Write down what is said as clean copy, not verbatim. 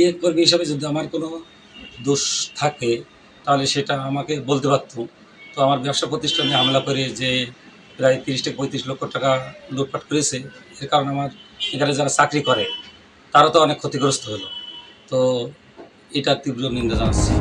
Media কর্মী হিসাবে যদি আমার কোনো দোষ থাকে তাহলে সেটা আমাকে বলতে পারত। তো আমার ব্যবসা প্রতিষ্ঠানে হামলা করে যে প্রায় ৩০ থেকে ৩৫ লক্ষ টাকা লুটপাট করেছে, এর কারণে আমার এখানে যারা চাকরি করে তারা তো অনেক ক্ষতিগ্রস্ত হলো। তো এটার তীব্র নিন্দা জানাচ্ছি।